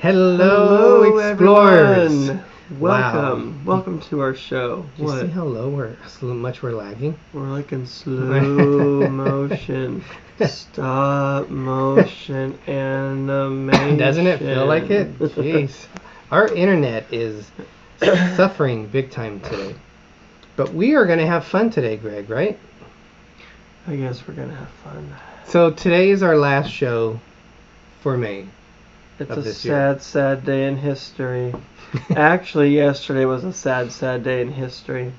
Hello, Explorers! Everyone. Welcome. Wow. Welcome to our show. Did you see how low much we're lagging? We're like in slow motion, stop motion animation. Doesn't it feel like it? Jeez. Our internet is suffering big time today. But we are going to have fun today, Greg, right? I guess we're going to have fun. So today is our last show for May. It's a sad day in history. Actually, yesterday was a sad day in history.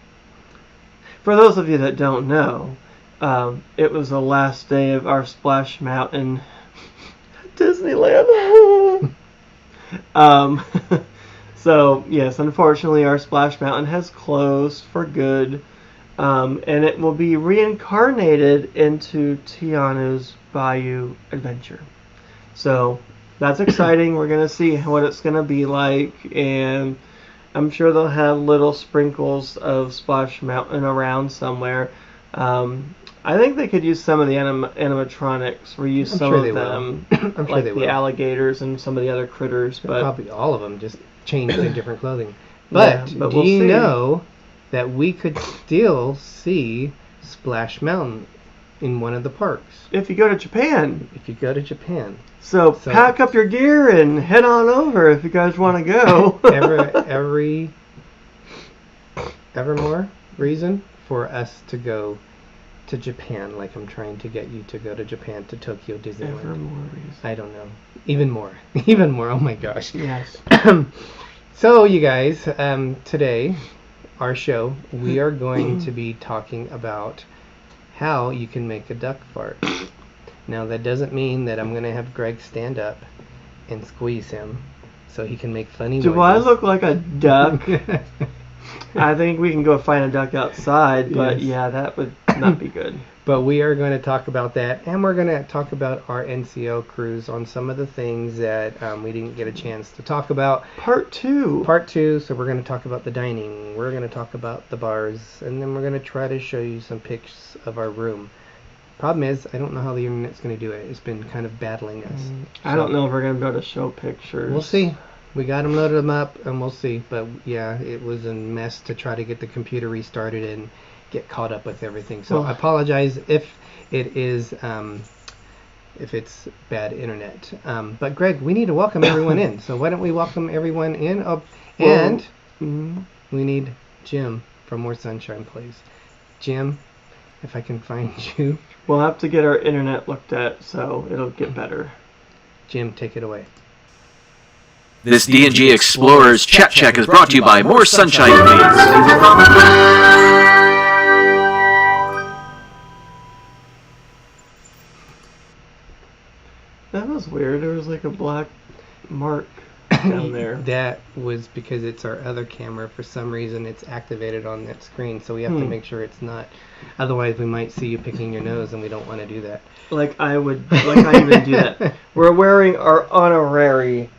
For those of you that don't know, it was the last day of our Splash Mountain Disneyland. So, yes, unfortunately, our Splash Mountain has closed for good, and it will be reincarnated into Tiana's Bayou Adventure. So, that's exciting. We're going to see what it's going to be like, and I'm sure they'll have little sprinkles of Splash Mountain around somewhere. I think they could use some of the animatronics, reuse some of them, like the alligators and some of the other critters. But probably all of them, just changed in different clothing. But do you know that we could still see Splash Mountain in one of the parks? If you go to Japan. So pack up your gear and head on over if you guys want to go. ever more reason for us to go to Japan, like I'm trying to get you to go to Japan, to Tokyo Disneyland. Ever more reason. I don't know. Even more. Oh my gosh. Yes. So you guys, today, our show, we are going to be talking about how you can make a duck fart. Now that doesn't mean that I'm going to have Greg stand up and squeeze him so he can make funny noises. Do I look like a duck? I think we can go find a duck outside, but yeah, that would not be good. But we are going to talk about that, and we're going to talk about our NCL cruise on some of the things that we didn't get a chance to talk about. Part 2, so we're going to talk about the dining, we're going to talk about the bars, and then we're going to try to show you some pics of our room. Problem is, I don't know how the internet's going to do it. It's been kind of battling us. I don't know if we're going to be able to show pictures. We'll see. We got them loaded them up, and we'll see. But yeah, it was a mess to try to get the computer restarted and get caught up with everything. So I apologize if it is, if it's bad internet. But Greg, we need to welcome everyone in. So why don't we welcome everyone in? And we need Jim from More Sunshine, please. Jim, if I can find you. We'll have to get our internet looked at, so it'll get better. Jim, take it away. This D&G Explorers Chat Check is brought to you by More Sunshine, please. That was weird. There was like a black mark down there. That was because it's our other camera. For some reason, it's activated on that screen, so we have to make sure it's not. Otherwise, we might see you picking your nose, and we don't want to do that. I even do that. We're wearing our honorary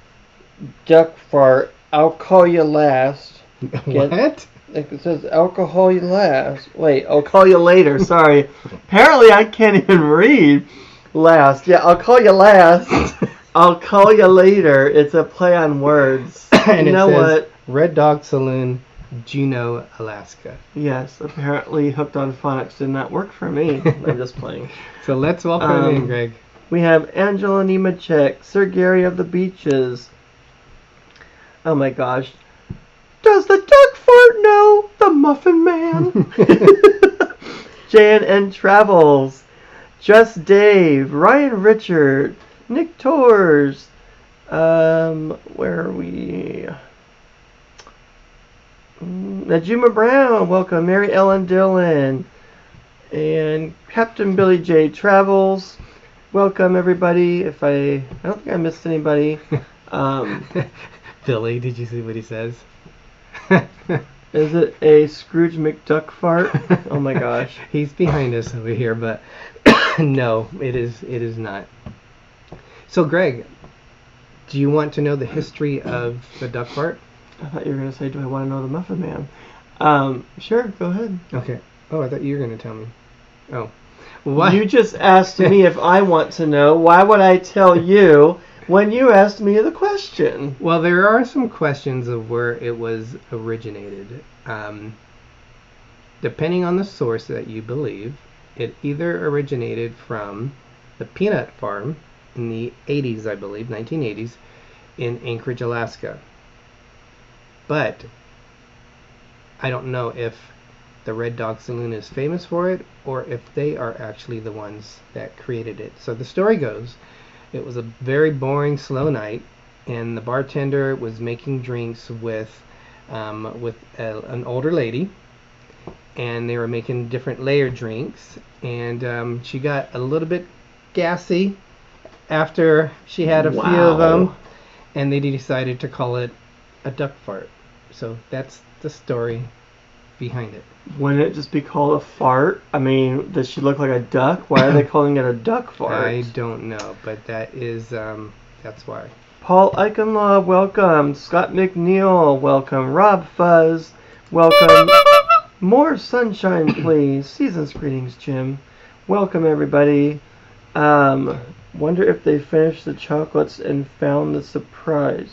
Duckfart. I'll call you last. What? It says alcohol you last. Wait, I'll call you later. Sorry. Apparently, I can't even read. Last. Yeah, I'll call you last. I'll call you later. It's a play on words. And you know what? RedDog Saloon, Juneau, Alaska. Yes, apparently Hooked on Phonics did not work for me. I'm just playing. So let's welcome in, Greg. We have Angela Nemechek, Sir Gary of the Beaches. Oh my gosh. Does the Duckfart know the Muffin Man? J&N Travels. Just Dave, Ryan Richard, Nick Tours, where are we? Najima Brown, welcome. Mary Ellen Dillon, and Captain Billy J Travels, welcome everybody. I don't think I missed anybody. Billy, did you see what he says? Is it a Scrooge McDuckfart? Oh my gosh. He's behind us over here, but no, it is not. So Greg, do you want to know the history of the Duckfart? I thought you were going to say, do I want to know the Muffin Man? Sure, go ahead. Okay. Oh, I thought you were going to tell me. Oh. What? You just asked me if I want to know. Why would I tell you when you asked me the question. Well, there are some questions of where it was originated. Depending on the source that you believe, it either originated from the peanut farm in the 80s, I believe, 1980s, in Anchorage, Alaska. But I don't know if the RedDog Saloon is famous for it or if they are actually the ones that created it. So the story goes, it was a very boring, slow night, and the bartender was making drinks with an older lady, and they were making different layered drinks, and she got a little bit gassy after she had a few of them, and they decided to call it a Duckfart. So that's the story behind it. Wouldn't it just be called a fart? I mean, does she look like a duck? Why are they calling it a duck fart? I don't know, but that is that's why. Paul Eichenlaw, welcome. Scott McNeil, welcome. RobFuz, welcome. More sunshine, please. Season's greetings, Jim. Welcome, everybody. Wonder if they finished the chocolates and found the surprise.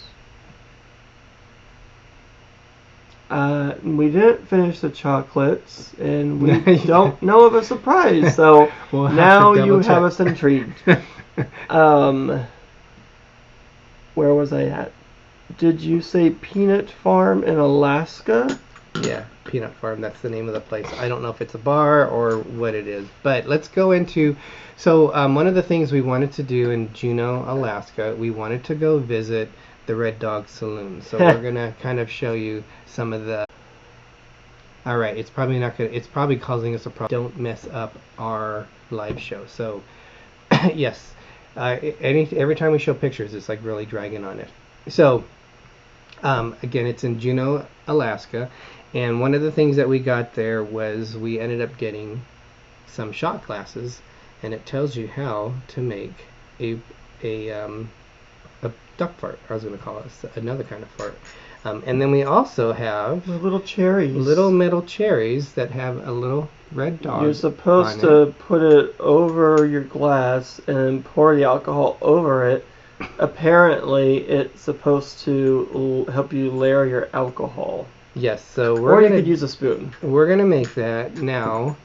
We didn't finish the chocolates, and we don't know of a surprise, so we'll now you have us intrigued. Where was I at? Did you say Peanut Farm in Alaska? Yeah, Peanut Farm, that's the name of the place. I don't know if it's a bar or what it is, but let's go into, so one of the things we wanted to do in Juneau, Alaska, we wanted to go visit the RedDog Saloon. So we're going to kind of show you some of the, alright, it's probably causing us a problem. Don't mess up our live show. So, yes, every time we show pictures, it's like really dragging on it. So, again, it's in Juneau, Alaska. And one of the things that we got there was we ended up getting some shot glasses, and it tells you how to make a duck fart. I was going to call it another kind of fart. And then we also have the little cherries, little metal cherries that have a little red dog. You're supposed to put it over your glass and pour the alcohol over it. Apparently, it's supposed to help you layer your alcohol. Yes, so you could use a spoon. We're gonna make that now.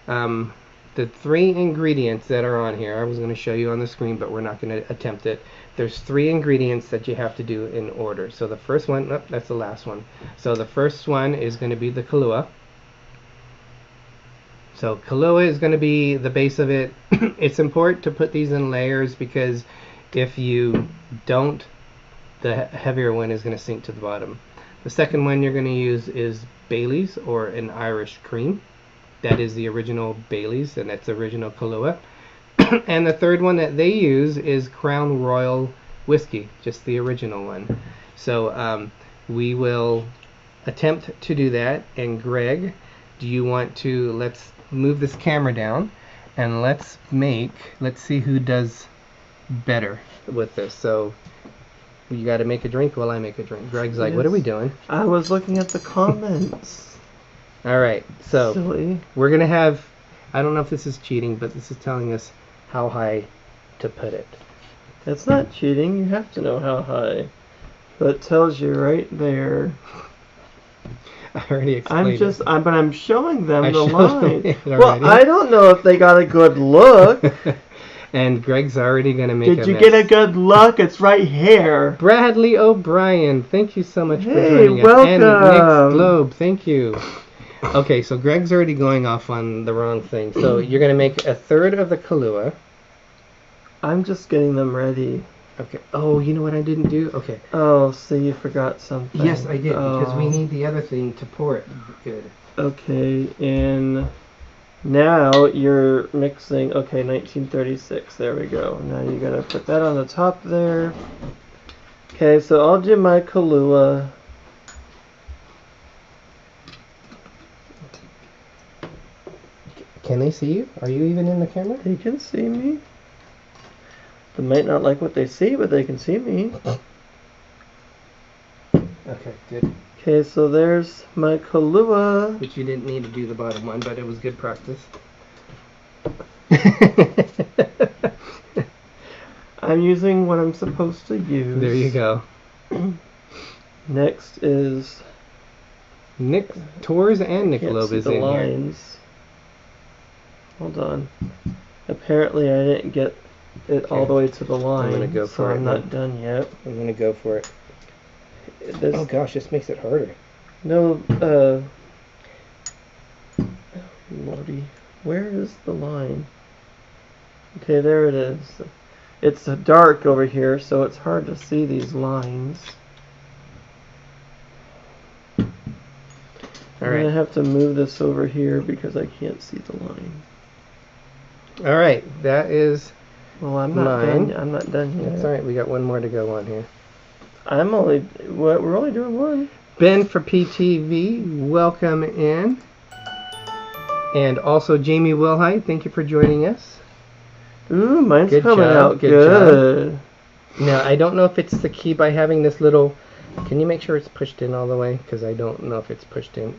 The 3 ingredients that are on here, I was gonna show you on the screen, but we're not gonna attempt it. There's 3 ingredients that you have to do in order. So the first one, that's the last one. So the first one is gonna be the Kahlua. So Kahlua is gonna be the base of it. It's important to put these in layers because if you don't, the heavier one is gonna sink to the bottom. The second one you're going to use is Bailey's or an Irish cream. That is the original Bailey's, and that's the original Kahlua. And the third one that they use is Crown Royal whiskey, just the original one. So we will attempt to do that. And Greg, do you want to, let's move this camera down and let's see who does better with this. So you got to make a drink while I make a drink. Greg's like, yes. What are we doing? I was looking at the comments. All right, so Silly. We're going to have, I don't know if this is cheating, but this is telling us how high to put it. It's not cheating. You have to know how high. But it tells you right there. I already explained it. But I'm showing them the line. Well, I don't know if they got a good look. And Greg's already going to make a mess. Did you get a good look? It's right here. Bradley O'Brien, thank you so much for Hey, joining welcome. us. And Nick's Globe, thank you. Okay, so Greg's already going off on the wrong thing. So you're going to make 1/3 of the Kahlua. I'm just getting them ready. Okay. Oh, you know what I didn't do? Okay. Oh, so you forgot something. Yes, I did, because we need the other thing to pour it good. Okay, and now you're mixing, 1936, there we go. Now you gotta put that on the top there. Okay, so I'll do my Kahlua. Can they see you? Are you even in the camera? They can see me. They might not like what they see, but they can see me. Okay, good. Okay, so there's my Kahlua. Which you didn't need to do the bottom one, but it was good I'm using what I'm supposed to use. There you go. Next is Nick Torres and can't Nickolob see is the in here. lines. Hold on. Apparently I didn't get it all the way to the line, gonna go so for it I'm not done yet. I'm gonna go for it. This, Oh gosh, this makes it harder. no, Lordy, where is the line? Okay, there it is. It's dark over here, so it's hard to see these lines. I'm Alright. gonna have to move this over here because I can't see the line. Alright, that is... Well, I'm not Mine. done. I'm not done yet. That's alright, we got one more to go on here. We're only doing one. Ben for PTV, welcome in. And also Jamie Wilhite, thank you for joining us. Ooh, mine's Good coming job, out good good. Now, I don't know if it's the key by having this little... Can you make sure it's pushed in all the way? Because I don't know if it's pushed in.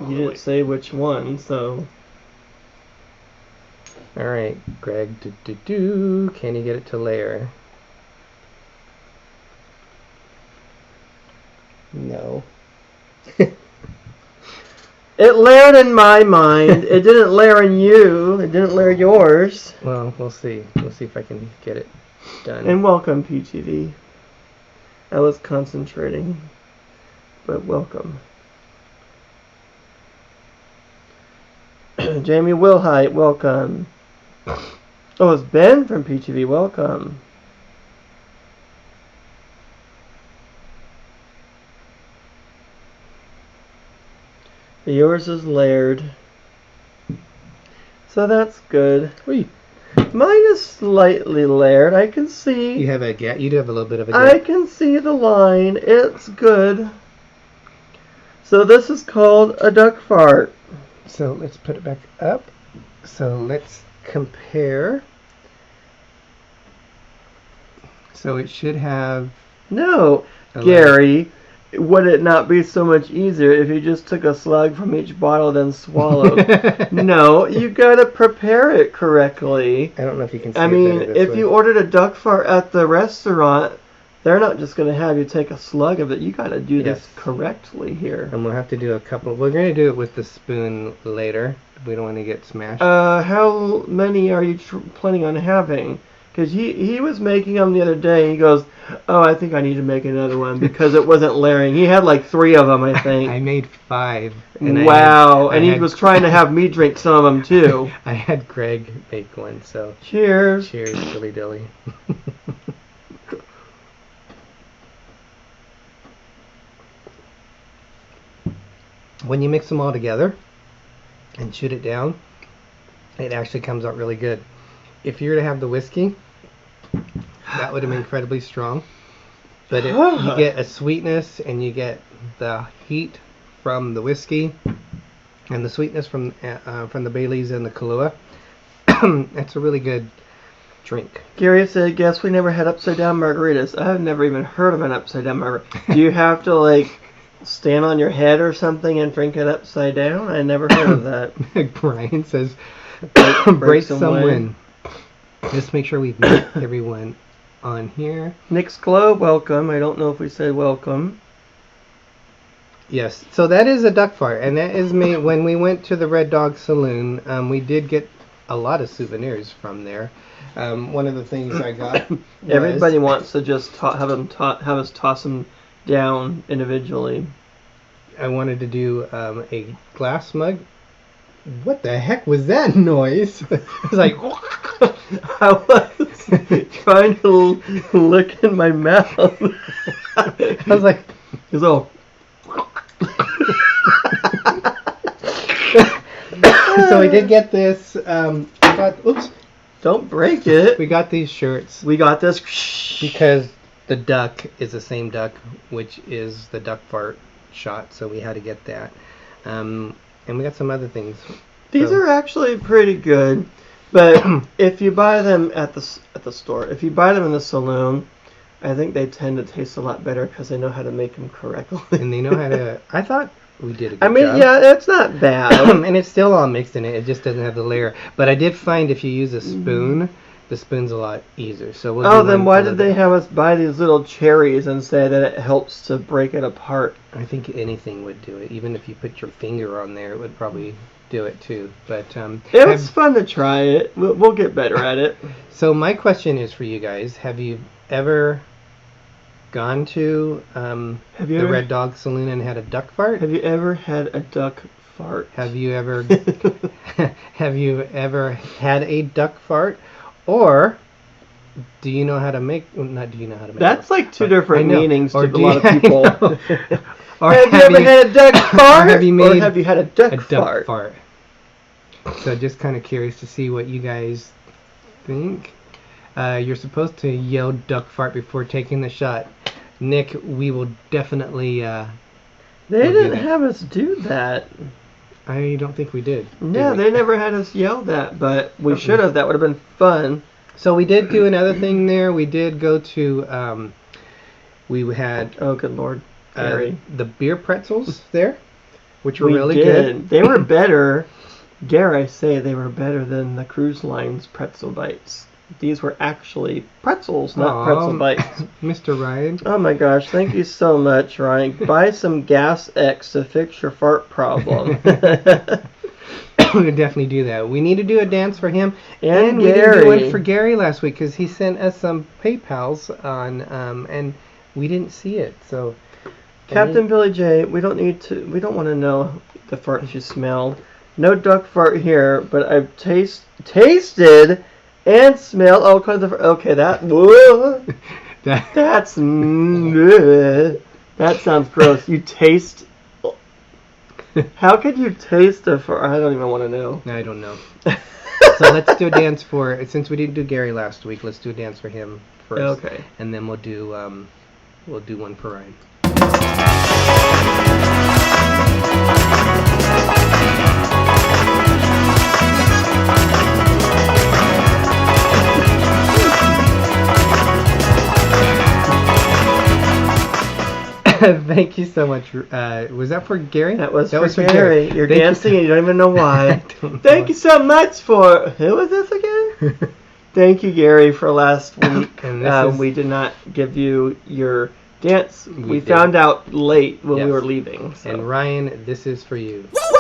You didn't say which one, so... Alright, Greg, can you get it to layer? No. It layered in my mind. It didn't layer in you. It didn't layer yours. Well, we'll see. We'll see if I can get it done. And welcome, PTV. I was concentrating, but welcome. Jamie Wilhite, welcome. Oh, it's Ben from PTV, welcome. Yours is layered. So that's good. Whee. Mine is slightly layered. I can see. You have a gap. You do have a little bit of a gap. I can see the line. It's good. So this is called a Duckfart. So let's put it back up. So let's compare. So it should have... No, 11. Gary, would it not be so much easier if you just took a slug from each bottle then swallowed? No, you gotta prepare it correctly. I don't know if you can see I it mean, better this if way. you ordered a Duckfart at the restaurant, they're not just gonna have you take a slug of it. You gotta do this Yes. correctly here. And we'll have to do a couple. We're going to do it with the spoon later. We don't want to get smashed. How many are you planning on having? Because he was making them the other day. He goes, oh, I think I need to make another one because it wasn't layering. He had like 3 of them, I think. I made 5. And Wow. I And he had- was trying to have me drink some of them too. I had Greg make one, so Cheers. cheers, dilly dilly. When you mix them all together and shoot it down, it actually comes out really good. If you were to have the whiskey, that would have been incredibly strong. But you get a sweetness and you get the heat from the whiskey and the sweetness from the Baileys and the Kahlua. That's a really good drink. Gary said, guess we never had upside down margaritas. I've never even heard of an upside down margarita. Do you have to like stand on your head or something and drink it upside down? I never heard of that. Brian says, Break break some some wind." wind. Just make sure we've met everyone on here. Nick's Globe, welcome. I don't know if we said welcome. Yes, so that is a Duckfart, and that is me. When we went to the RedDog Saloon, we did get a lot of souvenirs from there. One of the things I got was, Everybody wants to just have us toss them down individually. I wanted to do a glass mug. What the heck was that noise? It was like... I was trying to lick in my mouth. I was like... It's all... So we did get this. We got... Oops. Don't break it. We got these shirts We got this. because the duck is the same duck, which is the Duckfart shot, so we had to get that. And we got some other things. These are actually pretty good, but if you buy them at the store, if you buy them in the saloon, I think they tend to taste a lot better because they know how to make them correctly. And they know how to... I thought we did a good I mean, job. yeah, it's not bad. And it's still all mixed in it. It just doesn't have the layer. But I did find if you use a spoon the spoon's a lot easier. So we'll oh, then why did they have us buy these little cherries and say that it helps to break it apart? I think anything would do it. Even if you put your finger on there, it would probably do it too. But it was fun to try it. We'll get better at it. So my question is for you guys: have you ever gone to the RedDog Saloon and had a duck fart? Have you ever had a duck fart? Have you ever have you ever had a duck fart? Or do you know how to make? Well, not do you know how to make? That's like two different meanings to a lot of I people. Or have you ever had a duck fart? Or have you had a duck fart? So just kind of curious to see what you guys think. You're supposed to yell duck fart before taking the shot. Nick, we will definitely... they didn't have us do that. I don't think we did. No, they never had us yell that, but we should have. That would have been fun. So we did do another thing there. We did go to... we had... Oh, good Lord. Gary. The beer pretzels there, which were really good. They were better. Dare I say they were better than the cruise line's pretzel bites. These were actually pretzels, not pretzel bites. Mr. Ryan. Oh my gosh, thank you so much, Ryan. Buy some Gas X to fix your fart problem. We would definitely do that. We need to do a dance for him. And we Gary. didn't do one for Gary last week because he sent us some PayPals on, and we didn't see it. So, Captain Billy J, we don't want to know the farts you smelled. No duck fart here, but I've tasted and smelled all kinds of... Okay, that sounds gross. You taste... How could you taste a fart? I don't even want to know. I don't know. So let's do a dance for... Since we didn't do Gary last week, let's do a dance for him first. Okay. And then we'll do one for Ryan. Thank you so much. Was that for Gary? That was for Gary. You're dancing and you don't even know why. Thank you so much for... Who was this again? Thank you, Gary, for last week. We did not give you your dance. We found out late when we were leaving. So. And Ryan, this is for you. Whoa!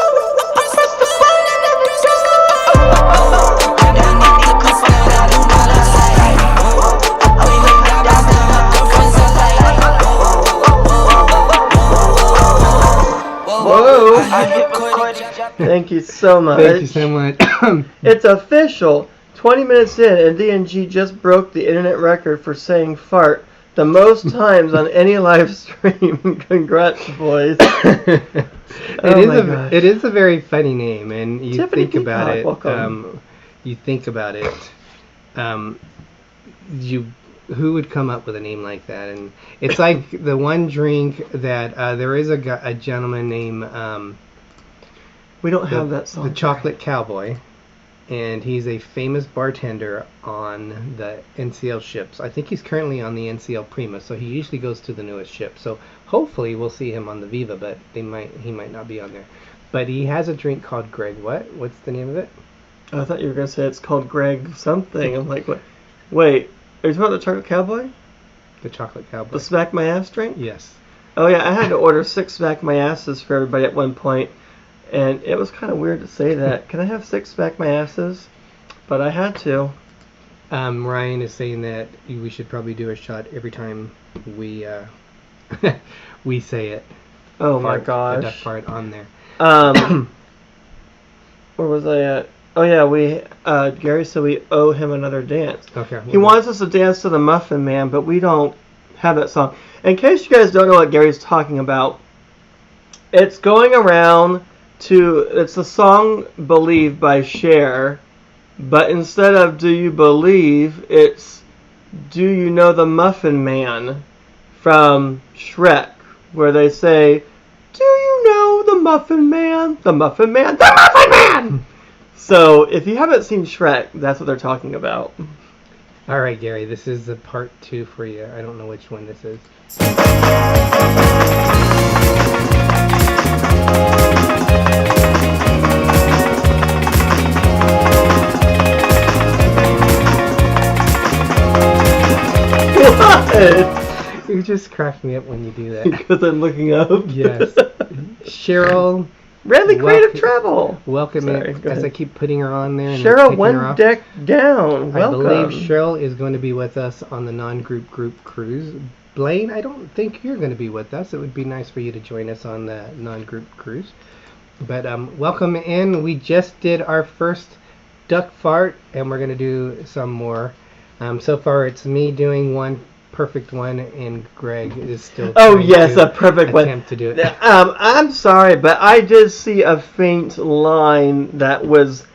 Thank you so much. Thank you so much. It's official. 20 minutes in, and D&G just broke the internet record for saying fart the most times on any live stream. Congrats, boys. It is a very funny name, and you Tiffany think about Peacock, it. Welcome. You think about it. Who would come up with a name like that? And it's like the one drink that there is a gentleman named. We don't have that song. The Chocolate Cowboy, and he's a famous bartender on the NCL ships. I think he's currently on the NCL Prima, so he usually goes to the newest ship. So hopefully we'll see him on the Viva, but he might not be on there. But he has a drink called Gregg. What's the name of it? I thought you were gonna say it's called Gregg something. I'm like, what? Wait, are you talking about the Chocolate Cowboy? The Chocolate Cowboy. The Smack My Ass drink? Yes. Oh yeah, I had to order 6 Smack My Asses for everybody at one point, and it was kind of weird to say that. Can I have 6 Smack My Asses? But I had to. Ryan is saying that we should probably do a shot every time we we say it. Oh my gosh. The duck fart on there. Where was I at? Oh yeah, Gary said we owe him another dance. Okay. He wants us to dance to the Muffin Man, but we don't have that song. In case you guys don't know what Gary's talking about, it's going around it's the song Believe by Cher, but instead of Do You Believe, it's Do You Know the Muffin Man from Shrek, where they say, Do you know the Muffin Man? The Muffin Man? The Muffin Man! So, if you haven't seen Shrek, that's what they're talking about. All right, Gary, this is the part 2 for you. I don't know which one this is. What? You just crack me up when you do that. Because I'm looking up. Yes. Cheryl. Really creative travel. Welcome Sorry, in, go as ahead. I keep putting her on there. And Cheryl, taking her one off. deck down. Welcome. I believe Cheryl is going to be with us on the non-group group cruise. Blaine, I don't think you're going to be with us. It would be nice for you to join us on the non-group cruise. But welcome in. We just did our first Duckfart, and we're going to do some more. So far, it's me doing one perfect one, and Greg is still a perfect one. Attempt to do it. I'm sorry, but I did see a faint line that was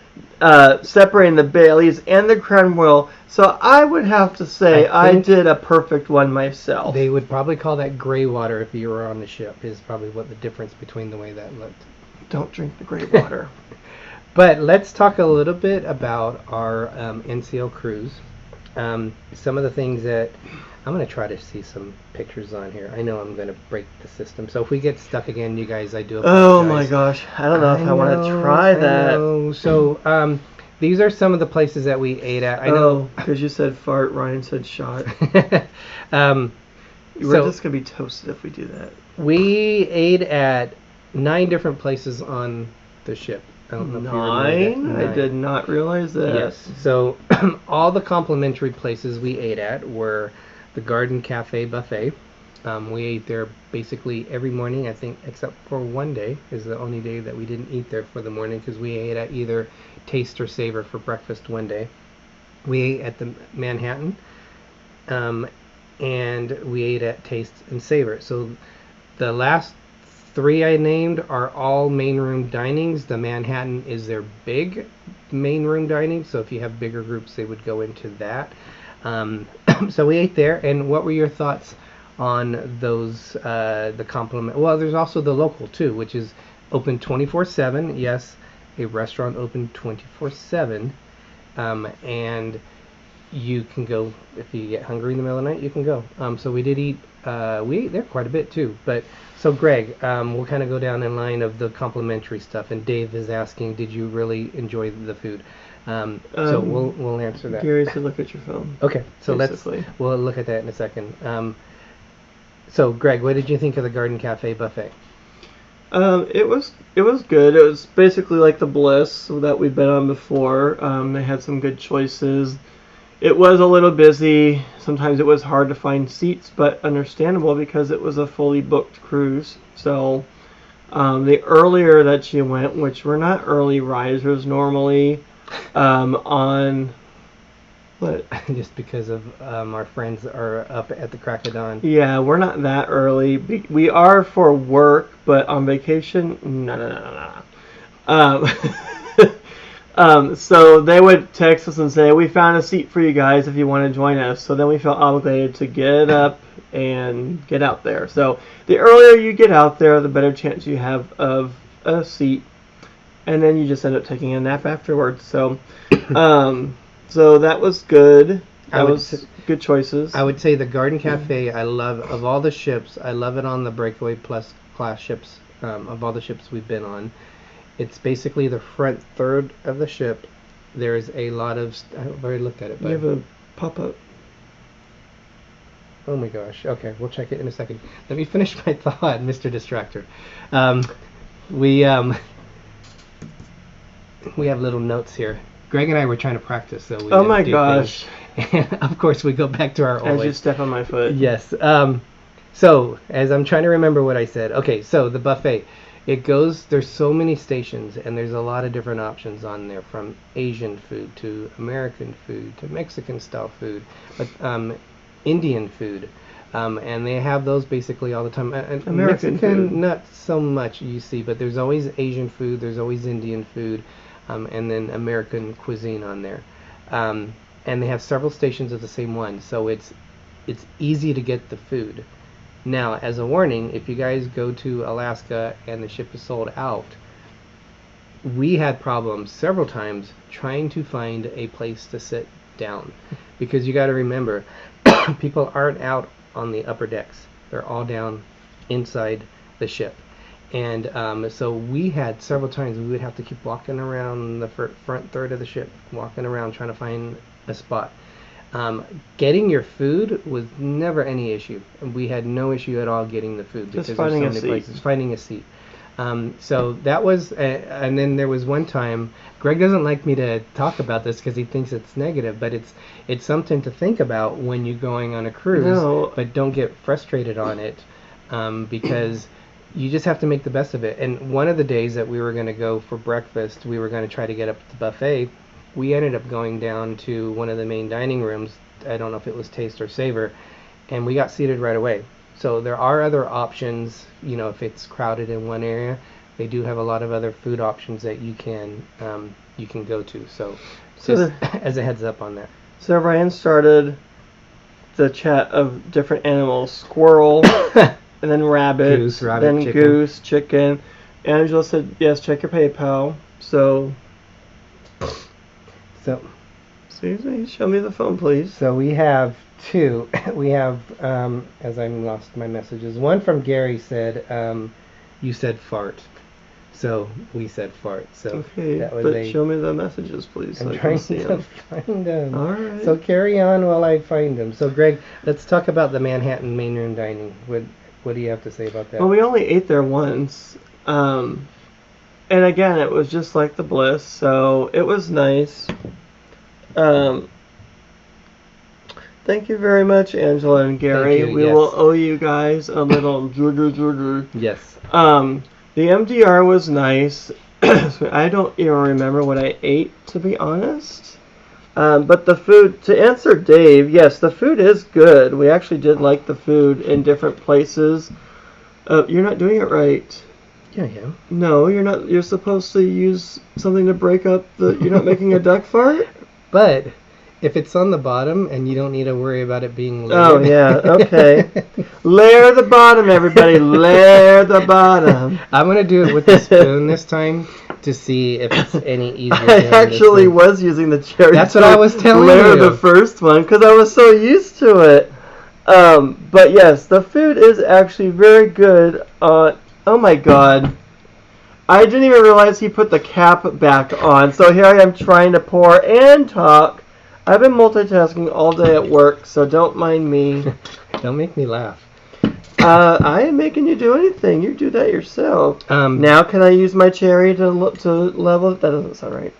separating the Baileys and the Crenwell, so I would have to say I did a perfect one myself. They would probably call that gray water if you were on the ship, is probably what the difference between the way that looked. Don't drink the gray water. But let's talk a little bit about our NCL cruise. Some of the things that I'm going to try to see some pictures on here. I know I'm going to break the system. So if we get stuck again, you guys, I do apologize. Oh my gosh. I don't know if I want to try that. So these are some of the places that we ate at. I know. Because you said fart, Ryan said shot. We're just going to be toasted if we do that. We ate at 9 different places on the ship. I don't know if you remember that. 9? I did not realize that. Yes. So all the complimentary places we ate at were the Garden Cafe Buffet. We ate there basically every morning, I think, except for one day is the only day that we didn't eat there for the morning, because we ate at either Taste or Savor for breakfast one day. We ate at the Manhattan, and we ate at Taste and Savor. So the last 3 I named are all main room dinings. The Manhattan is their big main room dining, so if you have bigger groups, they would go into that. So we ate there. And what were your thoughts on those, the compliment? Well, there's also the local too, which is open 24/7. Yes, a restaurant open 24/7, and you can go if you get hungry in the middle of the night. You can go. So we did eat. We ate there quite a bit too. But so Greg, we'll kind of go down in line of the complimentary stuff. And Dave is asking, did you really enjoy the food? So we'll answer that. Curious to look at your phone. Okay, so we'll look at that in a second. So Greg, what did you think of the Garden Cafe buffet? It was good. It was basically like the Bliss that we've been on before. They had some good choices. It was a little busy. Sometimes it was hard to find seats, but understandable because it was a fully booked cruise. So the earlier that you went, which we're not early risers normally, on what? Just because of our friends are up at the crack of dawn. Yeah, we're not that early. We are for work, but on vacation, no. So they would text us and say, we found a seat for you guys if you want to join us. So then we felt obligated to get up and get out there. So the earlier you get out there, the better chance you have of a seat. And then you just end up taking a nap afterwards. So so that was good. That was good choices. I would say the Garden Cafe, I love, of all the ships, I love it on the Breakaway Plus class ships, of all the ships we've been on. It's basically the front third of the ship. There's a lot of... I've already looked at it. But you have a pop-up. Oh my gosh. Okay, we'll check it in a second. Let me finish my thought, Mr. Distractor. We have little notes here. Greg and I were trying to practice, so we... Oh my gosh. And of course, we go back to our As you step on my foot. Yes. So, as I'm trying to remember what I said. Okay, so the buffet. It goes, there's so many stations, and there's a lot of different options on there, from Asian food to American food to Mexican style food, but Indian food, and they have those basically all the time. American Mexican, food. not so much, you see, but there's always Asian food, there's always Indian food, and then American cuisine on there, and they have several stations of the same one, so it's easy to get the food. Now, as a warning, if you guys go to Alaska and the ship is sold out, we had problems several times trying to find a place to sit down, because you got to remember, people aren't out on the upper decks. They're all down inside the ship. And so we had several times we would have to keep walking around the front third of the ship, walking around trying to find a spot. Getting your food was never any issue. We had no issue at all getting the food because Just there's so finding a many seat. places. Finding a seat. So that was, and then there was one time. Greg doesn't like me to talk about this because he thinks it's negative, but it's something to think about when you're going on a cruise. No. But don't get frustrated on it because you just have to make the best of it. And one of the days that we were going to go for breakfast, we were going to try to get up to the buffet. We ended up going down to one of the main dining rooms. I don't know if it was Taste or Savor, and we got seated right away. So there are other options. If it's crowded in one area, they do have a lot of other food options that you can go to. So just as a heads up on that. So Ryan started the chat of different animals: squirrel, and then rabbit, Goose, rabbit, then chicken. goose, chicken. Angela said, "Yes, check your PayPal." So, excuse me, show me the phone, please. So we have two. We have, as I lost my messages, one from Gary said, you said fart. So we said fart. So Okay, that was but show me the messages, please, so I'm I trying can see to them. find them. All right. So carry on while I find them. So Greg, let's talk about the Manhattan main room dining. What do you have to say about that? Well, we only ate there once. And again, it was just like the Bliss, so it was nice. Thank you very much, Angela and Gary. Thank you, We yes. will owe you guys a little judder. Yes. The MDR was nice. I don't even remember what I ate, to be honest. But the food, to answer Dave, yes, the food is good. We actually did like the food in different places. You're not doing it right. Yeah, yeah. No, you're not. You're supposed to use something to break up the... You're not making a duck fart? But if it's on the bottom and you don't need to worry about it being layered. Oh, yeah, okay. Layer the bottom, everybody. Layer the bottom. I'm going to do it with the spoon this time to see if it's any easier. I actually was using the cherry. That's what I was telling layer you. the first one because I was so used to it. But yes, the food is actually very good. Oh my god. I didn't even realize he put the cap back on. So here I am trying to pour and talk. I've been multitasking all day at work, so don't mind me. Don't make me laugh. I ain't making you do anything. You do that yourself. Now can I use my cherry to level it? That doesn't sound right.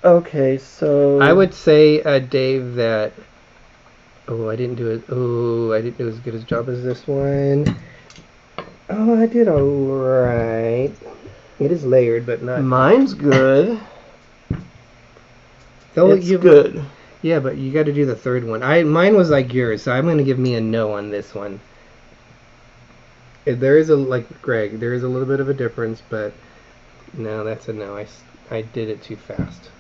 Okay, so... I would say, Dave, that... I didn't do as good a job as this one. Oh, I did alright. It is layered, but not... Mine's good. It's It's good. Yeah, but you got to do the third one. Mine was like yours, so I'm going to give me a no on this one. There is like Greg, there is a little bit of a difference, but no, that's a no. I did it too fast.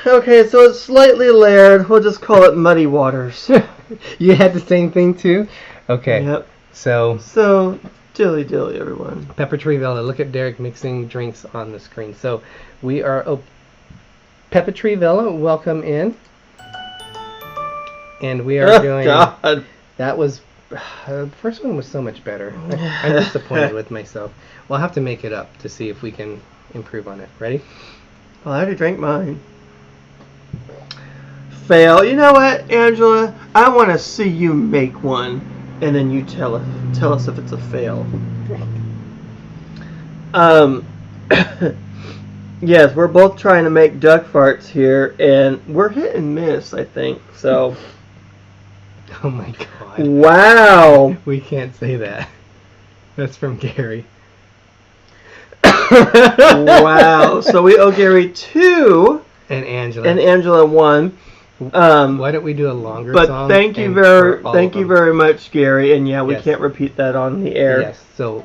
Okay, so it's slightly layered. We'll just call it muddy waters. You had the same thing too? Okay. Yep. So dilly dilly, everyone. Pepper Tree Villa. Look at Derick mixing drinks on the screen. So we are... Pepper Tree Villa, welcome in. And we are doing... God. That was... the first one was so much better. I'm disappointed with myself. We'll have to make it up to see if we can improve on it. Ready? Well, I already drank mine. Fail. You know what, Angela? I want to see you make one, and then you tell us if it's a fail. Yes, we're both trying to make duck farts here, and we're hit and miss, I think. So. Oh my god. Wow. We can't say that. That's from Gary. Wow. So we owe Gary 2. And Angela. And Angela 1. Why don't we do a longer but song? But thank you very much, Gary. And yeah, we can't repeat that on the air. Yes. So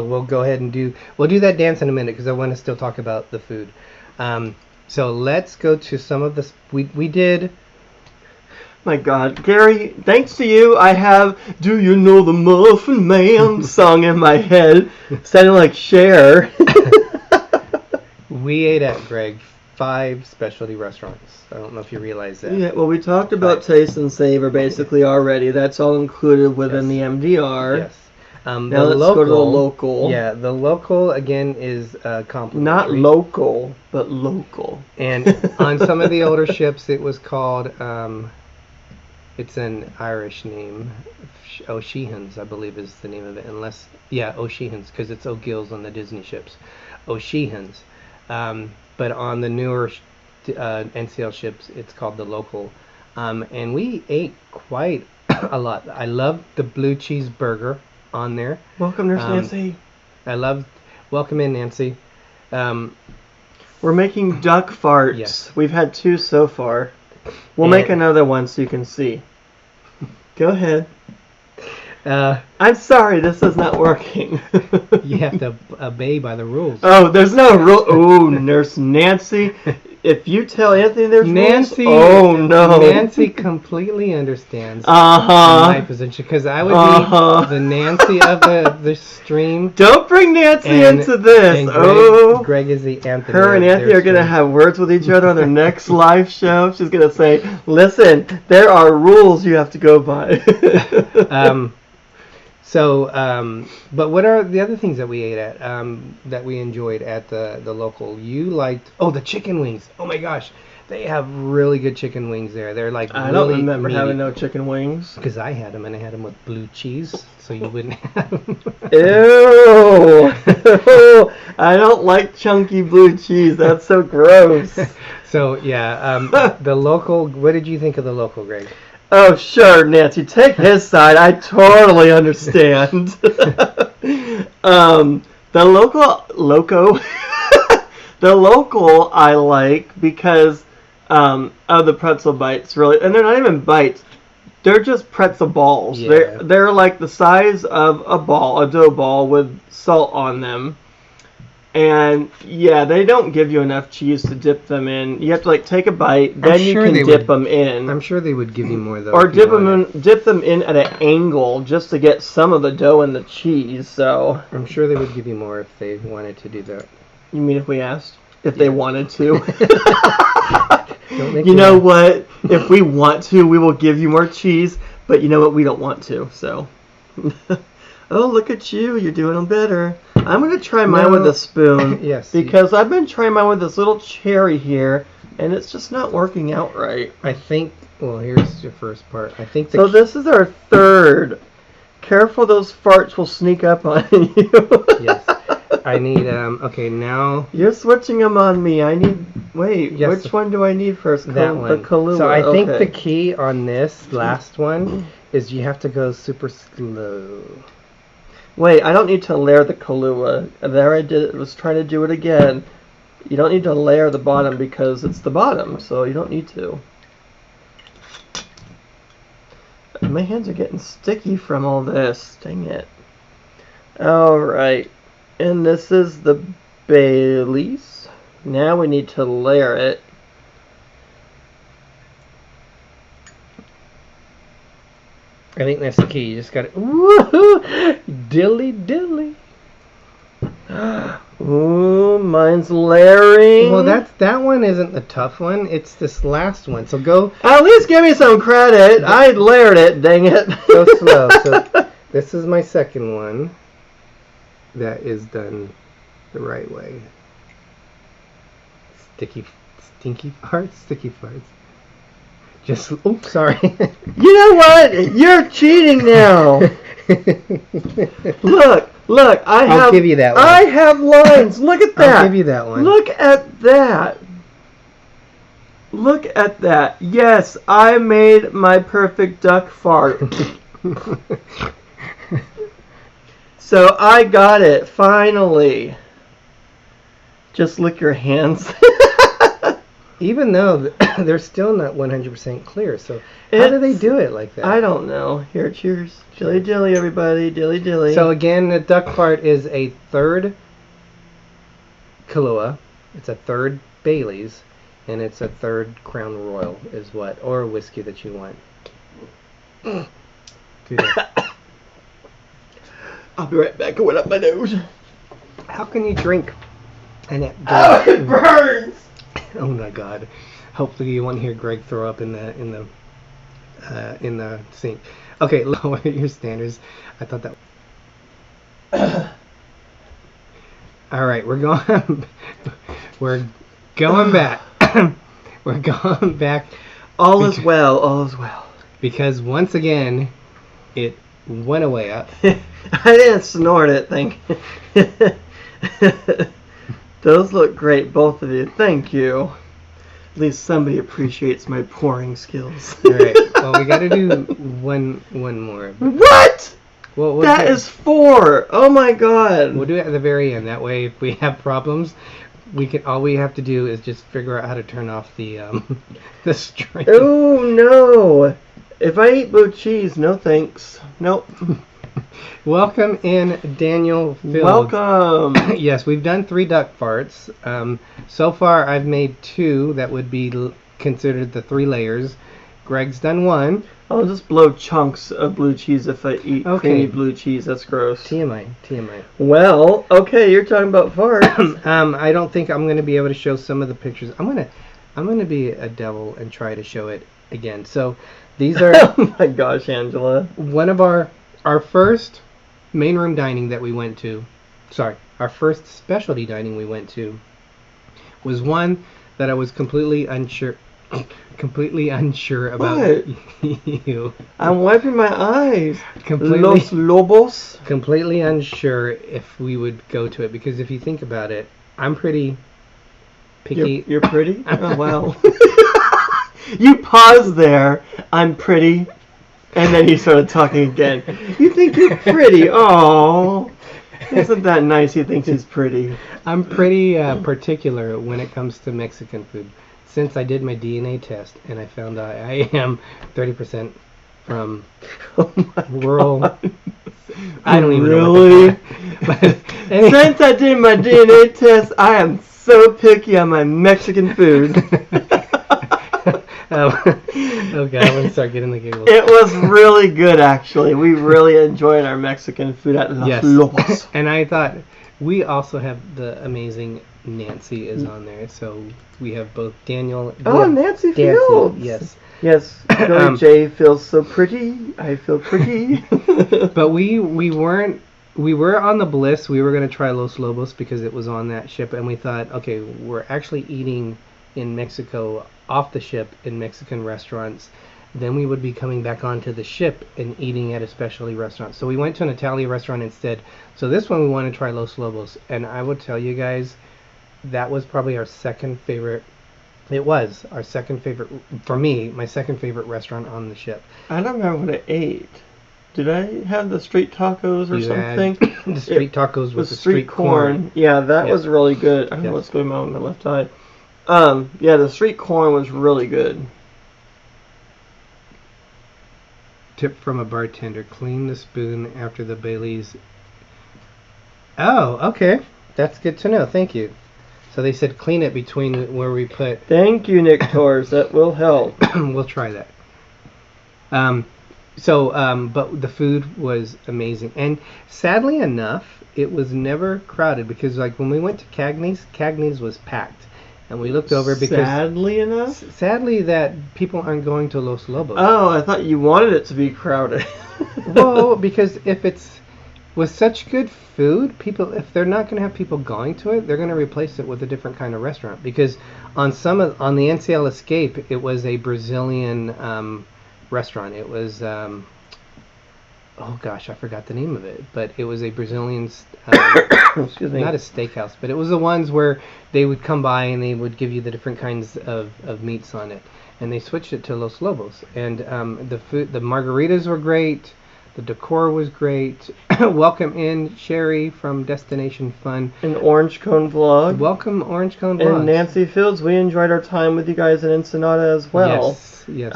we'll go ahead and we'll do that dance in a minute because I want to still talk about the food. So let's go to some of this. We did. My God, Gary, thanks to you, I have "Do You Know the Muffin Man" song in my head, sounding like Cher. We ate at Gregg 5 specialty restaurants. I don't know if you realize that. Yeah, well, we talked about Taste and Savor basically already. That's all included within the MDR. Yes. Now let's go to the local. Yeah, the local again is complimentary. Not local, but local. And on some of the older ships, it was called. It's an Irish name. O'Sheehan's, I believe, is the name of it. O'Sheehan's, because it's O'Gill's on the Dizney ships. O'Sheehan's. But on the newer NCL ships, it's called the local. And we ate quite a lot. I loved the blue cheeseburger on there. Welcome, Nurse Nancy. Welcome in, Nancy. We're making Duckfarts. Yes. We've had 2 so far. We'll make another one so you can see. Go ahead. I'm sorry, this is not working. You have to obey by the rules. Oh, there's no rule. Oh, Nurse Nancy. If you tell Anthony there's Nancy, rules, oh no. Nancy completely understands my position, because I would be the Nancy of the stream. Don't bring Nancy into this. And Gregg is the Anthony. Her and Anthony are going to have words with each other on their next live show. She's going to say, listen, there are rules you have to go by. But what are the other things that we ate at, that we enjoyed at the local? You liked, the chicken wings. Oh my gosh, they have really good chicken wings there. They're like I don't remember having no chicken wings. Because I had them, and I had them with blue cheese, so you wouldn't have them. Ew! I don't like chunky blue cheese. That's so gross. So yeah, the local. What did you think of the local, Gregg? Oh, sure, Nancy. Take his side. I totally understand. The local I like because of the pretzel bites, really. And they're not even bites. They're just pretzel balls. Yeah. They're like the size of a dough ball with salt on them. And yeah, they don't give you enough cheese to dip them in. You have to take a bite, then you can dip them in. I'm sure they would give you more though. Or dip them in at an angle just to get some of the dough and the cheese. So I'm sure they would give you more if they wanted to do that. You mean if we asked? If they wanted to? You know what? If we want to, we will give you more cheese. But you know what? We don't want to. So. Oh, look at you. You're doing them better. I'm going to try mine with a spoon. Yes. Because I've been trying mine with this little cherry here, and it's just not working out right. I think, here's your first part. So this is our third. Careful, those farts will sneak up on you. Yes. I need, okay, now. You're switching them on me. Which one do I need first? That one. The Kahlua. So I think the key on this last one is you have to go super slow. Wait, I don't need to layer the Kahlua. There I was trying to do it again. You don't need to layer the bottom because it's the bottom, so you don't need to. My hands are getting sticky from all this. Dang it. Alright. And this is the Baileys. Now we need to layer it. I think that's the key. You just got to, woohoo, dilly. Ooh, mine's layering. Well, that one isn't the tough one. It's this last one. So go. At least give me some credit. I layered it. Dang it. Go slow. So this is my second one. That is done the right way. Sticky farts. Just, sorry. You know what? You're cheating now. Look, I'll give you that one. I have lines. Look at that. I'll give you that one. Look at that. Yes, I made my perfect duck fart. So I got it, finally. Just lick your hands. Even though they're still not 100% clear. So how do they do it like that? I don't know. Here, cheers. Dilly dilly, everybody. Dilly dilly. So again, the Duckfart is a third Kahlua. It's a third Bailey's. And it's a third Crown Royal is what. Or a whiskey that you want. Do that. I'll be right back. Going up my nose. How can you drink? And it burns! Oh my God! Hopefully you won't hear Gregg throw up in the sink. Okay, lower your standards. I thought that. All right, we're going back. We're going back. All is well. All is well. Because once again, it went away up. I didn't snort it. Thank you. Those look great, both of you. Thank you. At least somebody appreciates my pouring skills. All right. Well, we got to do one more. What? Well, that is 4. Oh my god. We'll do it at the very end. That way, if we have problems, all we have to do is just figure out how to turn off the the stream. Oh no! If I eat blue cheese, no thanks. Nope. Welcome in, Daniel Fields. Welcome. Yes, we've done 3 Duckfarts. So far, I've made 2 that would be considered the 3 layers. Gregg's done 1. I'll just blow chunks of blue cheese if I eat creamy blue cheese. That's gross. TMI. Well, okay, you're talking about farts. I don't think I'm going to be able to show some of the pictures. I'm going to be a devil and try to show it again. So these are. Oh my gosh, Angela. One of our first main room dining that we went to. Sorry, our first specialty dining we went to was one that I was completely unsure about. What? You. I'm wiping my eyes. Los Lobos. Completely unsure if we would go to it, because if you think about it, I'm pretty picky. You're pretty? Oh, wow. You paused there. I'm pretty. And then you started talking again. You think you're pretty? Oh. Isn't that nice? He thinks he's pretty. I'm pretty particular when it comes to Mexican food. Since I did my DNA test and I found out I am 30% from rural. God. I don't even really? know. But anyway. Since I did my DNA test, I am so picky on my Mexican food. Oh God, I'm gonna start getting the giggles. It was really good, actually. We really enjoyed our Mexican food at Los Lobos. And I thought we also have the amazing Nancy is on there, so we have both Daniel. Nancy Fields. Yes. Yes. Billy J feels so pretty. I feel pretty. But we were on the Bliss. We were gonna try Los Lobos because it was on that ship, and we thought, okay, we're actually eating in Mexico off the ship in Mexican restaurants. Then we would be coming back onto the ship and eating at a specialty restaurant. So we went to an Italian restaurant instead. So this one we want to try Los Lobos, and I would tell you guys, that was probably our second favorite. It was our second favorite, for me, my second favorite restaurant on the ship. I don't remember what I ate. Did I have the street tacos or something? The street tacos with the street corn. Yeah, that was really good. I don't know what's going on with my left eye. Yeah, the street corn was really good. Tip from a bartender: clean the spoon after the Baileys. Oh, okay. That's good to know. Thank you. So they said clean it between where we put. Thank you, Nick Torres. That will help. We'll try that. But the food was amazing. And sadly enough, it was never crowded because, like, when we went to Cagney's was packed. And we looked over because... Sadly enough? Sadly that people aren't going to Los Lobos. Oh, I thought you wanted it to be crowded. Well, because if it's with such good food, people, if they're not going to have people going to it, they're going to replace it with a different kind of restaurant. Because on the NCL Escape, it was a Brazilian restaurant. It was... oh gosh, I forgot the name of it, but it was a Brazilian, excuse me, not a steakhouse, but it was the ones where they would come by and they would give you the different kinds of meats on it, and they switched it to Los Lobos, and the food, the margaritas were great, the decor was great. Welcome in Sherry from Destination Fun, an Orange Cone Vlog. Welcome Orange Cone Vlog. And Nancy Fields. We enjoyed our time with you guys in Ensenada as well. Yes.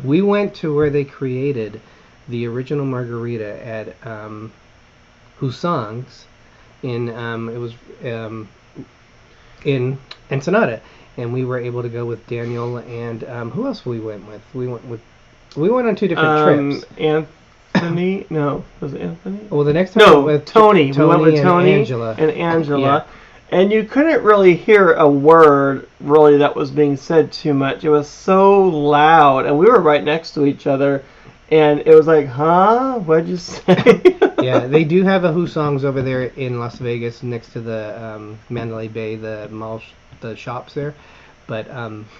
We went to where they created the original margarita at Husang's in Ensenada, and we were able to go with Daniel and who else we went with? We went on 2 different trips. Anthony? No, was it Anthony? Well, the next time we went with Tony. We went with Tony and Angela. Yeah. And you couldn't really hear a word really that was being said too much. It was so loud, and we were right next to each other. And it was like, huh? What'd you say? Yeah, they do have a Husongs over there in Las Vegas next to the Mandalay Bay, the mall, the shops there. But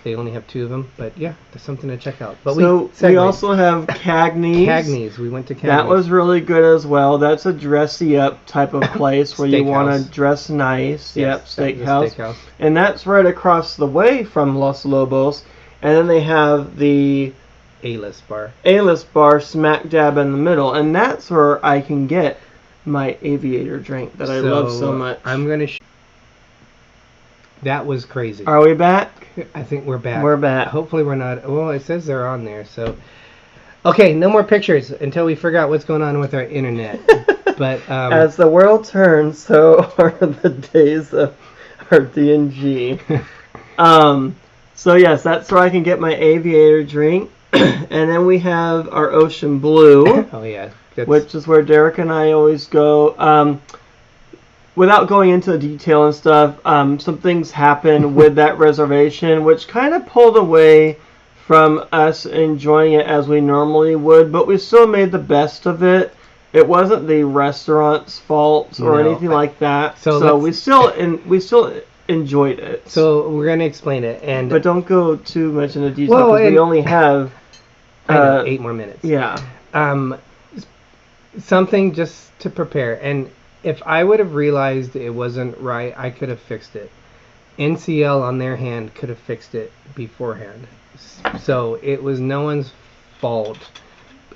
they only have 2 of them. But yeah, there's something to check out. But we also have Cagney's. Cagney's. We went to Cagney's. That was really good as well. That's a dressy up type of place where you want to dress nice. Yes, yep, steakhouse. And that's right across the way from Los Lobos. And then they have the A-list bar. A-list bar smack dab in the middle. And that's where I can get my aviator drink that I love so much. I'm going to that was crazy. Are we back? I think we're back. We're back. Hopefully we're not. Well, it says they're on there, so. Okay, no more pictures until we figure out what's going on with our internet. But as the world turns, so are the days of our D&G. So yes, that's where I can get my aviator drink. And then we have our Ocean Blue. Oh yeah. Which is where Derek and I always go. Without going into the detail and stuff, some things happened with that reservation, which kind of pulled away from us enjoying it as we normally would, but we still made the best of it. It wasn't the restaurant's fault or anything like that. So we still enjoyed it. So we're gonna explain it, but don't go too much into detail because we only have 8 more minutes. Yeah. Something just to prepare. And if I would have realized it wasn't right, I could have fixed it. NCL on their hand could have fixed it beforehand. So it was no one's fault,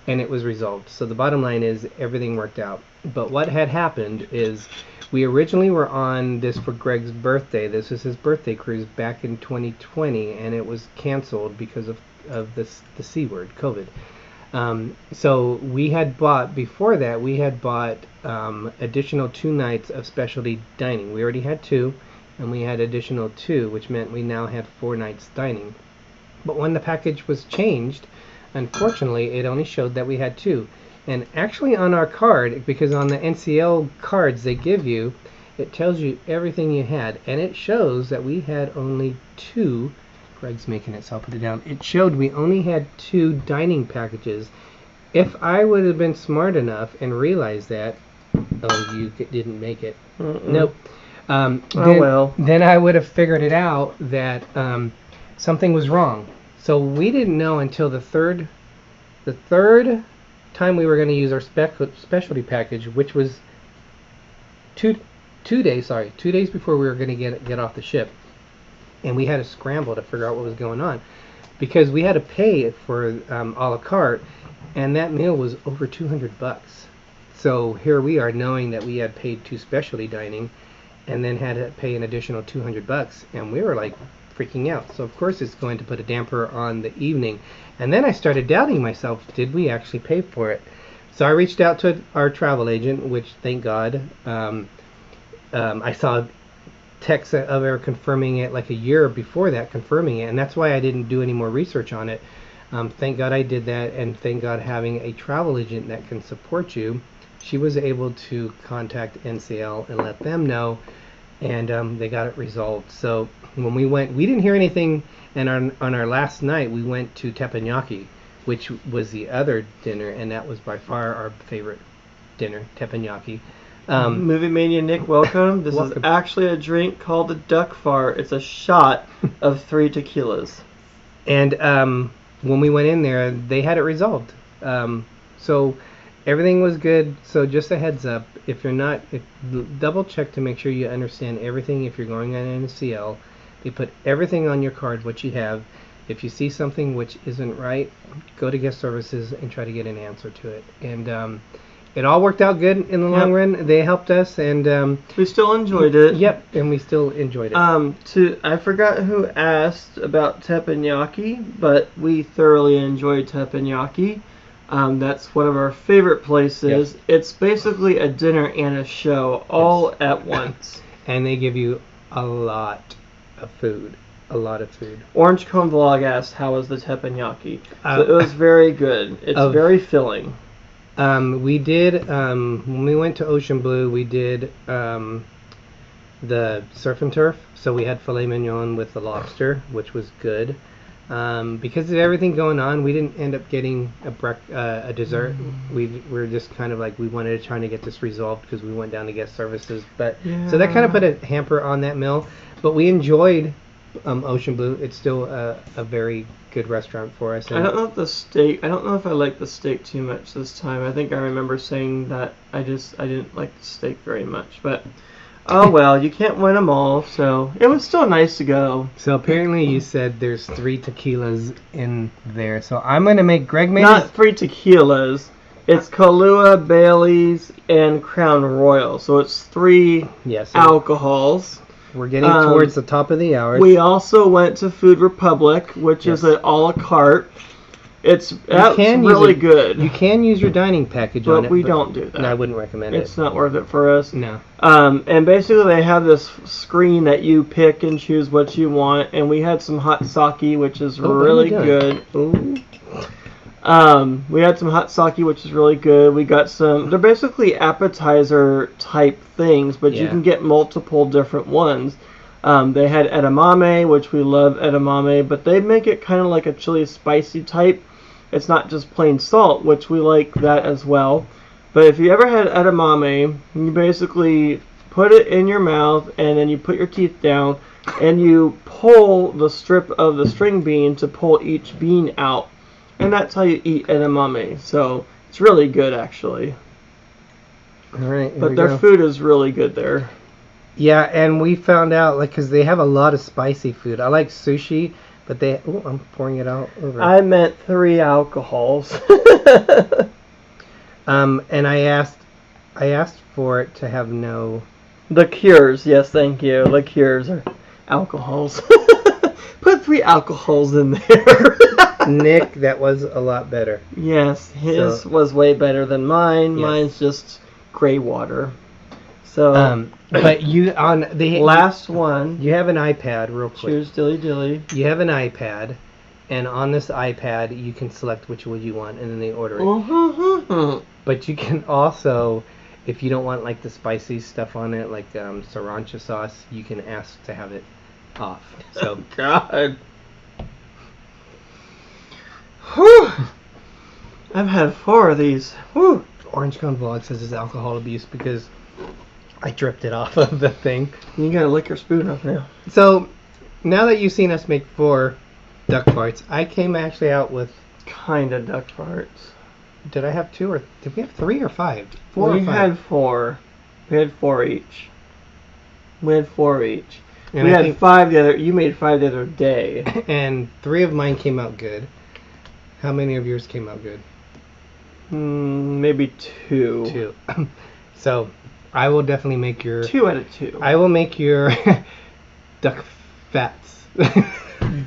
and it was resolved. So the bottom line is everything worked out. But what had happened is we originally were on this for Gregg's birthday. This was his birthday cruise back in 2020, and it was canceled because of the C word, COVID. So we had bought, before that, we had bought additional 2 nights of specialty dining. We already had 2, and we had additional 2, which meant we now had 4 nights dining. But when the package was changed, unfortunately, it only showed that we had 2. And actually on our card, because on the NCL cards they give you, it tells you everything you had. And it shows that we had only 2. Greg's making it, so I'll put it down. It showed we only had 2 dining packages. If I would have been smart enough and realized that, oh, you didn't make it. Nope. Then I would have figured it out that something was wrong. So we didn't know until the third time we were going to use our specialty package, which was 2 days before we were going to get off the ship. And we had to scramble to figure out what was going on, because we had to pay for a la carte, and that meal was over $200. So here we are knowing that we had paid 2 specialty dining, and then had to pay an additional $200, and we were like freaking out. So of course it's going to put a damper on the evening. And then I started doubting myself, did we actually pay for it? So I reached out to our travel agent, which thank God, I saw texts of her confirming it like a year before that, confirming it, and that's why I didn't do any more research on it. Thank God I did that, and thank God having a travel agent that can support you. She was able to contact NCL and let them know, and they got it resolved. So when we went, we didn't hear anything, and on our last night we went to teppanyaki, which was the other dinner, and that was by far our favorite dinner, teppanyaki. Movie Mania Nick, welcome. This is actually a drink called the Duckfart. It's a shot of 3 tequilas. And when we went in there, they had it resolved. So everything was good. So just a heads up, if you're not, double check to make sure you understand everything. If you're going on NCL, they put everything on your card, what you have. If you see something which isn't right, go to guest services and try to get an answer to it. And it all worked out good in the long run. They helped us, and we still enjoyed it. Yep, and we still enjoyed it. I forgot who asked about teppanyaki, but we thoroughly enjoyed teppanyaki. That's one of our favorite places. Yep. It's basically a dinner and a show all at once. And they give you a lot of food. A lot of food. Orange Cone Vlog asked, how was the teppanyaki? So it was very good. It's very filling. We did, when we went to Ocean Blue, we did the surf and turf. So we had filet mignon with the lobster, which was good. Because of everything going on, we didn't end up getting a dessert. We were just kind of like, we wanted to try to get this resolved because we went down to guest services. But so that kind of put a hamper on that meal. But we enjoyed Ocean Blue. It's still a very good restaurant for us. And I don't know if the steak. I don't know if I like the steak too much this time. I think I remember saying that I didn't like the steak very much. But oh well, you can't win them all. So it was still nice to go. So apparently you said there's 3 tequilas in there. So I'm gonna make Greg made Not 3 tequilas. It's Kahlua, Bailey's, and Crown Royal. So it's 3 alcohols. We're getting towards the top of the hour. We also went to Food Republic, which is an a la carte. That's really good. You can use your dining package but on it. we don't do that. No, I wouldn't recommend it. It's not worth it for us. No. And basically they have this screen that you pick and choose what you want. And we had some hot sake, which is really good. Ooh. We had some hot sake, which is really good. We got some. They're basically appetizer type things, but you can get multiple different ones. They had edamame, which we love edamame, but they make it kind of like a chili spicy type. It's not just plain salt, which we like that as well. But if you ever had edamame, you basically put it in your mouth and then you put your teeth down and you pull the strip of the string bean to pull each bean out. And that's how you eat edamame. So it's really good, actually. All right. But their food is really good there. Yeah, and we found out, like, because they have a lot of spicy food. I like sushi, but they... Oh, I'm pouring it out over. I meant 3 alcohols. And I asked for it to have no... Liqueurs, yes, thank you. Liqueurs are alcohols. Put 3 alcohols in there. Nick, that was a lot better. Yes, his was way better than mine. Yes. Mine's just gray water. So, but you on the last one, you have an iPad, real quick. Cheers, dilly dilly. You have an iPad, and on this iPad you can select which one you want, and then they order it. Mm-hmm. But you can also, if you don't want like the spicy stuff on it, like sriracha sauce, you can ask to have it off. So God. Whew. I've had 4 of these. Whew. Orange Cone Vlog says it's alcohol abuse because I dripped it off of the thing. You gotta lick your spoon up now. So, now that you've seen us make 4 duck farts, I came actually out with... Kinda duck farts. Did I have 2 or... Did we have 3 or 5? 4 or 5? We had 4. We had 4 each. And we had 5 the other... You made 5 the other day. And 3 of mine came out good. How many of yours came out good? Maybe 2. 2. So, I will definitely make your... 2 out of 2. I will make your duck fats.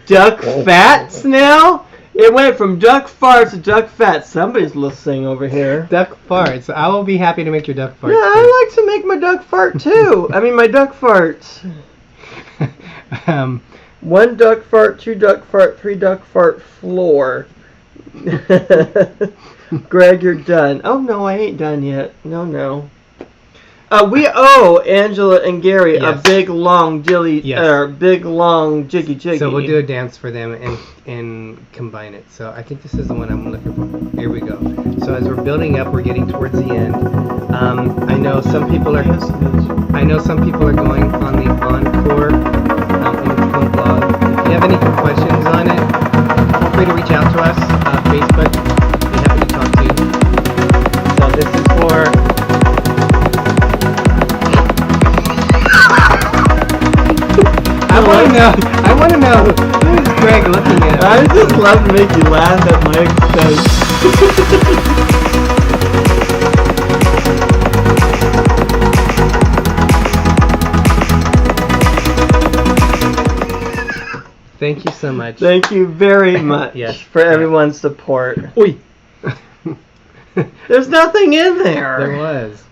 Duck fats now? It went from duck farts to duck fats. Somebody's listening over here. Duck farts. I will be happy to make your duck farts. Yeah, I like to make my duck fart too. I mean, my duck farts. 1 duck fart, 2 duck fart, 3 duck fart floor. Greg, you're done. Oh no, I ain't done yet. No. We owe Angela and Gary a big long big long jiggy. So we'll do a dance for them and combine it. So I think this is the one I'm looking for. Here we go. So as we're building up, we're getting towards the end. I know some people are going on the Encore blog. If you have any questions on it, feel free to reach out to us. Facebook, be happy to talk to you. So this is for... I want to know who is Greg looking at? I just love to make you laugh at my expense. Thank you so much. Thank you very much for everyone's support. Oi. There's nothing in there. There was.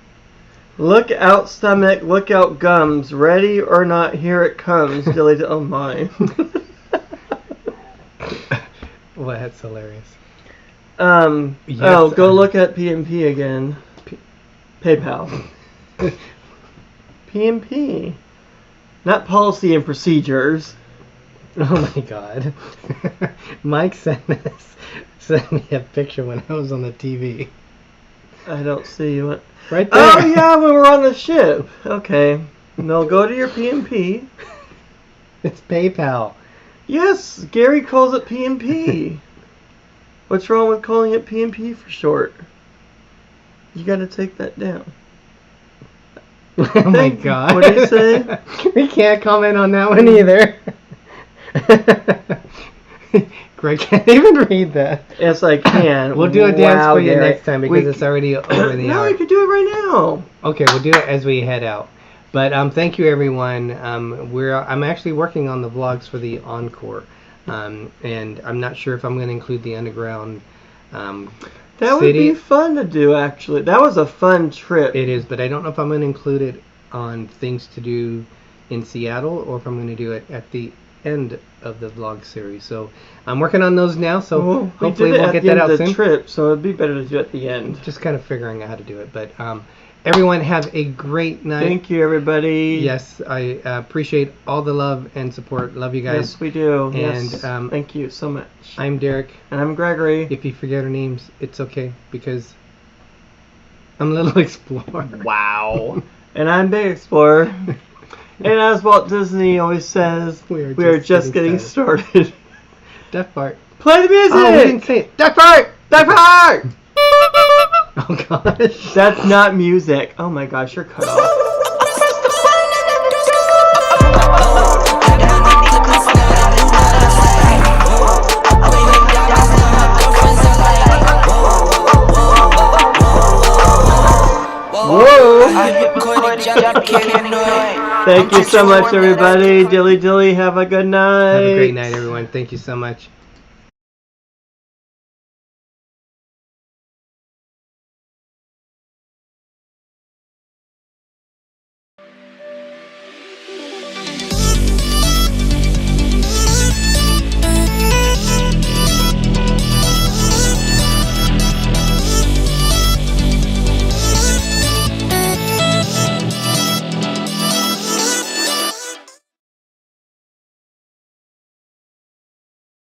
Look out, stomach. Look out, gums. Ready or not, here it comes. Oh my. Well, that's hilarious. Go look at PMP again. PayPal. PMP. Not policy and procedures. Oh my God. Mike sent me a picture when I was on the TV. I don't see what. Right there. Oh yeah, when we're on the ship. Okay. No, go to your PNP. It's PayPal. Yes, Gary calls it PNP. What's wrong with calling it PNP for short? You gotta take that down. Oh my God. What did he say? We can't comment on that one either. Greg can't even read that. Yes, I can. We'll do a dance for you Gary. next time because it's already over the No, hour. we could do it right now. Okay, we'll do it as we head out. But thank you, everyone. I'm actually working on the vlogs for the Encore, and I'm not sure if I'm going to include the underground That would city. be fun to do, actually. That was a fun trip. It is, but I don't know if I'm going to include it on things to do in Seattle or if I'm going to do it at the end of the vlog series. So I'm working on those now. So Well, hopefully we did it we'll at get the that end out of the soon. trip, so it'd be better to do it at the end. Just kind of figuring out how to do it. But everyone have a great night. Thank you, everybody. Yes, I appreciate all the love and support. Love you guys. Yes, we do. And, Yes. Thank you so much. I'm Derek. And I'm Gregory. If you forget our names, it's okay because I'm Little Explorer. Wow. And I'm Big Explorer. And as Walt Disney always says, we are just getting started. Duckfart. Play the music! Oh, we didn't say it. Duckfart! Duckfart! Oh gosh. That's not music. Oh my gosh, you're cut off. Whoa! Thank you so much, everybody. Dilly dilly, have a good night. Have a great night, everyone. Thank you so much.